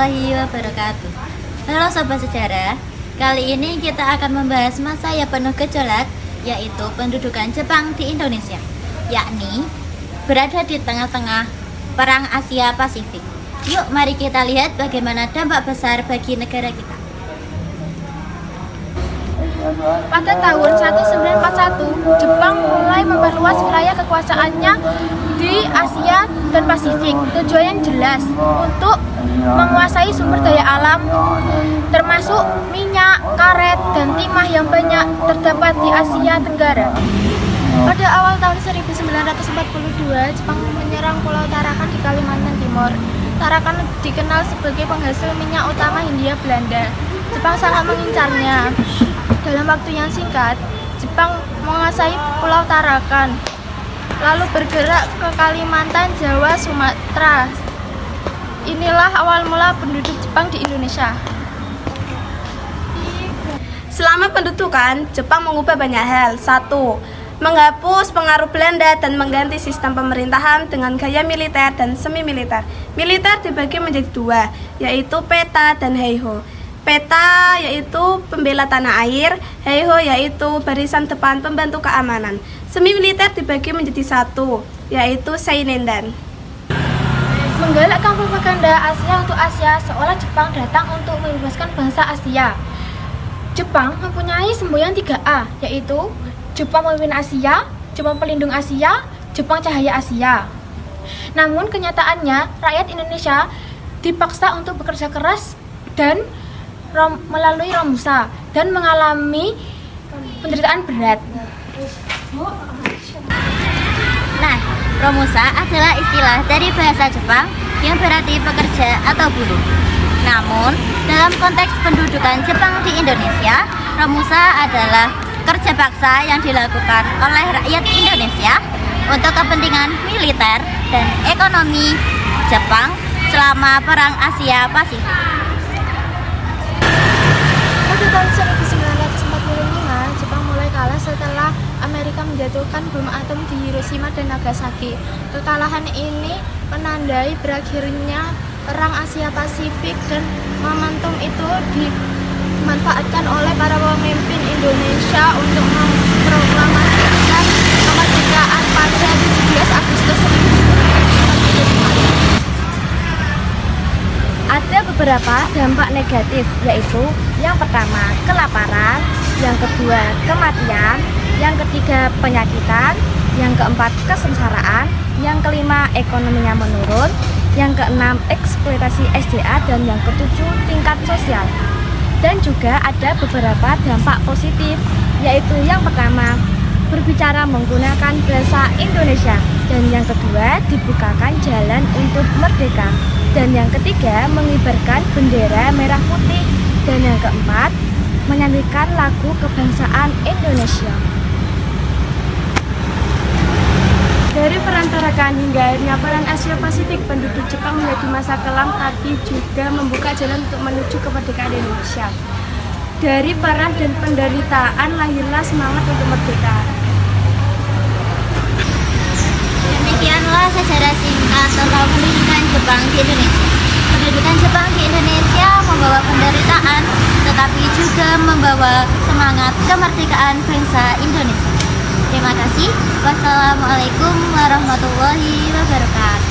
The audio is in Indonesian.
warahmatullahi wabarakatuh. Halo Sobat Sejarah, kali ini kita akan membahas masa yang penuh gejolak, yaitu pendudukan Jepang di Indonesia, yakni berada di tengah-tengah Perang Asia Pasifik. Yuk mari kita lihat bagaimana dampak besar bagi negara kita. Pada tahun 1941, Jepang mulai memperluas wilayah kekuasaannya di Asia dan Pasifik. Tujuannya jelas untuk menguasai sumber daya alam, termasuk minyak, karet, dan timah yang banyak terdapat di Asia Tenggara. Pada awal tahun 1942, Jepang menyerang Pulau Tarakan di Kalimantan Timur. Tarakan dikenal sebagai penghasil minyak utama Hindia Belanda. Jepang sangat mengincarnya. Dalam waktu yang singkat, Jepang menguasai Pulau Tarakan, lalu bergerak ke Kalimantan, Jawa, Sumatera. Inilah awal mula penduduk Jepang di Indonesia. Selama pendudukan, Jepang mengubah banyak hal. 1. Menghapus pengaruh Belanda dan mengganti sistem pemerintahan dengan gaya militer dan semi-militer. Militer dibagi menjadi dua, yaitu peta dan heiho. Peta yaitu pembela tanah air, heiho yaitu barisan depan pembantu keamanan. Semi-militer dibagi menjadi satu, yaitu Seinendan. Menggalakkan propaganda Asia untuk Asia, seolah Jepang datang untuk membebaskan bangsa Asia. Jepang mempunyai semboyan 3A, yaitu Jepang Pemimpin Asia, Jepang Pelindung Asia, Jepang Cahaya Asia. Namun kenyataannya, rakyat Indonesia dipaksa untuk bekerja keras dan melalui Romusa dan mengalami penderitaan berat. Nah, Romusa adalah istilah dari bahasa Jepang yang berarti pekerja atau buruh. Namun, dalam konteks pendudukan Jepang di Indonesia, Romusa adalah kerja paksa yang dilakukan oleh rakyat Indonesia untuk kepentingan militer dan ekonomi Jepang selama Perang Asia Pasifik. Pada tahun 1945, Jepang mulai kalah setelah Amerika menjatuhkan bom atom di Hiroshima dan Nagasaki. Kekalahan ini menandai berakhirnya Perang Asia Pasifik dan momentum itu dimanfaatkan oleh para pemimpin Indonesia untuk memproklamasikan kemerdekaan pada 17 Agustus 1945. Ada beberapa dampak negatif, yaitu yang pertama kelaparan, yang kedua kematian, yang ketiga penyakitan, yang keempat kesengsaraan, yang kelima ekonominya menurun, yang keenam eksploitasi SDA, dan yang ketujuh tingkat sosial. Dan juga ada beberapa dampak positif, yaitu yang pertama berbicara menggunakan bahasa Indonesia, dan yang kedua dibukakan jalan untuk merdeka, dan yang ketiga mengibarkan bendera merah putih, dan yang keempat menyanyikan lagu kebangsaan Indonesia. Dari Perang Tarakan hingga akhirnya Perang Asia Pasifik, penduduk Jepang menjadi masa kelam, tapi juga membuka jalan untuk menuju kemerdekaan Indonesia. Dari perang dan penderitaan lahirlah semangat untuk merdeka. Demikianlah sejarah singkat tentang pendudukan Jepang di Indonesia. Pendudukan Jepang di Indonesia membawa penderitaan, tetapi juga membawa semangat kemerdekaan bangsa Indonesia. Terima kasih. Wassalamualaikum warahmatullahi wabarakatuh.